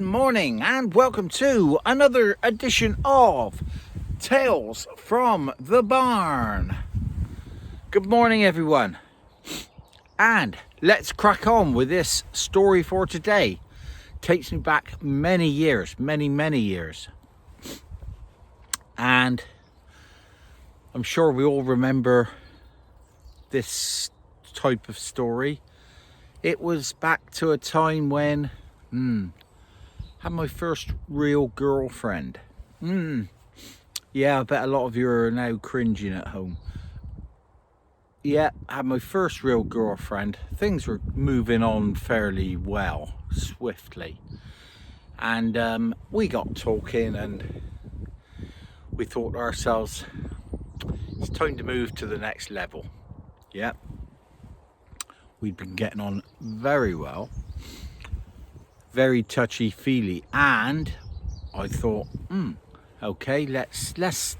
morning and welcome to another edition of Tales from the Barn. Good morning everyone, and let's crack on with this story for today. Takes me back many years, many years, and I'm sure we all remember this type of story. It was back to a time when had my first real girlfriend. Yeah, I bet a lot of you are now cringing at home. Yeah, I had my first real girlfriend. Things were moving on fairly well, swiftly. And we got talking and we thought to ourselves, it's time to move to the next level. Yeah. We'd been getting on very well. Very touchy-feely, and I thought, okay, let's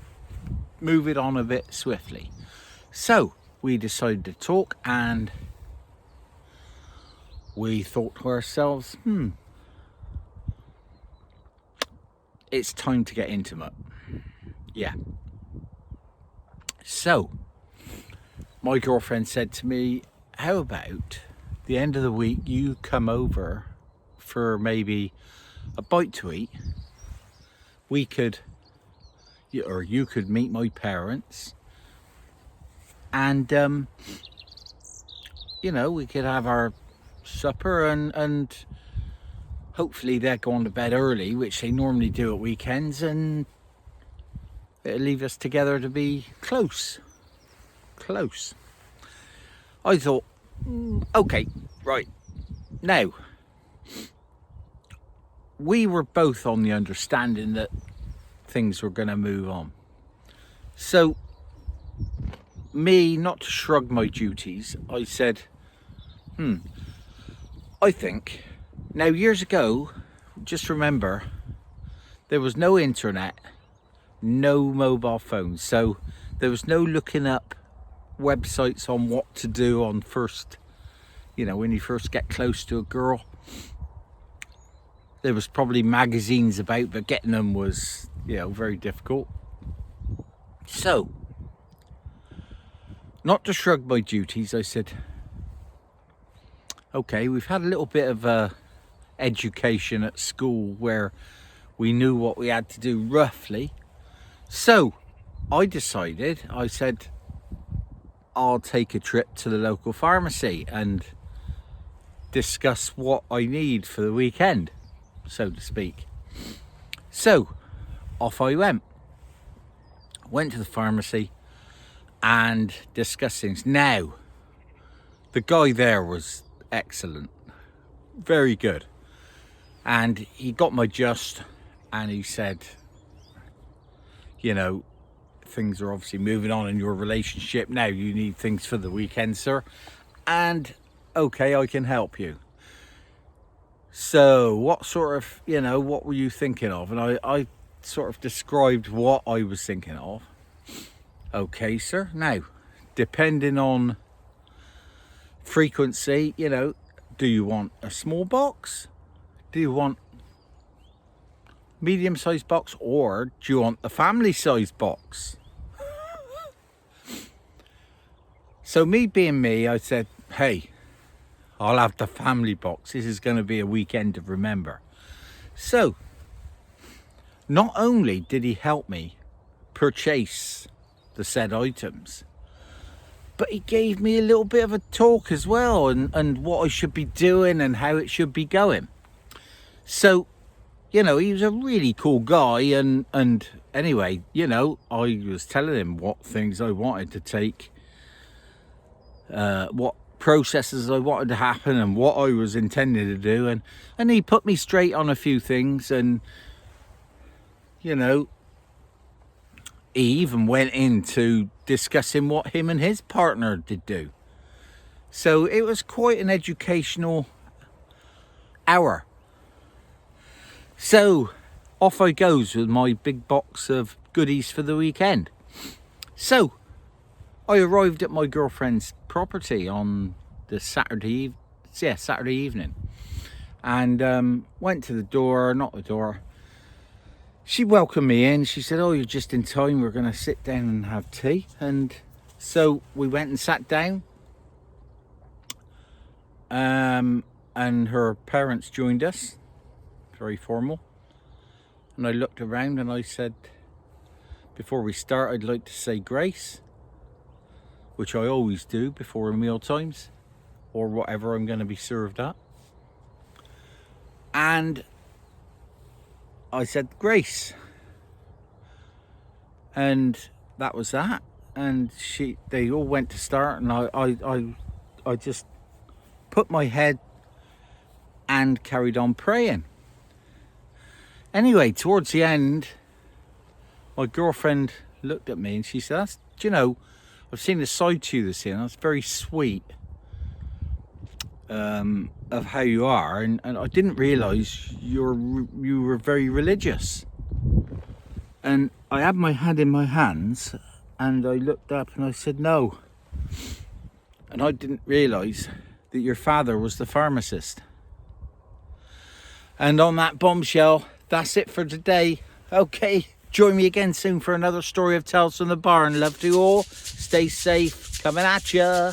move it on a bit swiftly. So we decided to talk, and we thought to ourselves, it's time to get intimate. Yeah. So my girlfriend said to me, how about the end of the week you come over for maybe a bite to eat? We could, or you could meet my parents, and we could have our supper, and hopefully they're going to bed early, which they normally do at weekends, and it'll leave us together to be close. I thought, okay, right. Now, we were both on the understanding that things were going to move on. So, me, not to shrug my duties, I said, I think, now years ago, just remember, there was no internet, no mobile phones, so there was no looking up websites on what to do on first, when you first get close to a girl. There was probably magazines about, but getting them was, very difficult. So, not to shrug my duties, I said, okay, we've had a little bit of education at school where we knew what we had to do roughly. So, I said, I'll take a trip to the local pharmacy and discuss what I need for the weekend, so to speak. So off I went to the pharmacy and discussed things. Now, the guy there was excellent, very good, and he got my gist, and he said, things are obviously moving on in your relationship now. You need things for the weekend, sir, and okay, I can help you. So what sort of, what were you thinking of? And I sort of described what I was thinking of. Okay, sir. Now, depending on frequency, do you want a small box? Do you want medium-sized box? Or do you want a family-sized box? So me being me, I said, hey, I'll have the family box. This is going to be a weekend to remember. So, not only did he help me purchase the said items, but he gave me a little bit of a talk as well, and what I should be doing and how it should be going. So, he was a really cool guy, and anyway, I was telling him what things I wanted to take, what processes I wanted to happen and what I was intending to do, and he put me straight on a few things, and he even went into discussing what him and his partner did do. So it was quite an educational hour. So off I goes with my big box of goodies for the weekend. So I arrived at my girlfriend's property on the Saturday evening, and went to the door, knocked the door. She welcomed me in. She said, "Oh, you're just in time. We're going to sit down and have tea." And so we went and sat down. And her parents joined us. Very formal. And I looked around and I said, "Before we start, I'd like to say grace," which I always do before meal times or whatever I'm going to be served at. And I said grace, and that was that. And they all went to start, and I just put my head and carried on praying. Anyway, towards the end, my girlfriend looked at me and she said, "Do you know, I've seen a side to you this year, and that's very sweet of how you are, and I didn't realise you were very religious." And I had my hand in my hands, and I looked up and I said, "No." And I didn't realise that your father was the pharmacist. And on that bombshell, that's it for today. Okay, join me again soon for another story of Tales from the Barn. Love to you all. Stay safe. Coming at ya.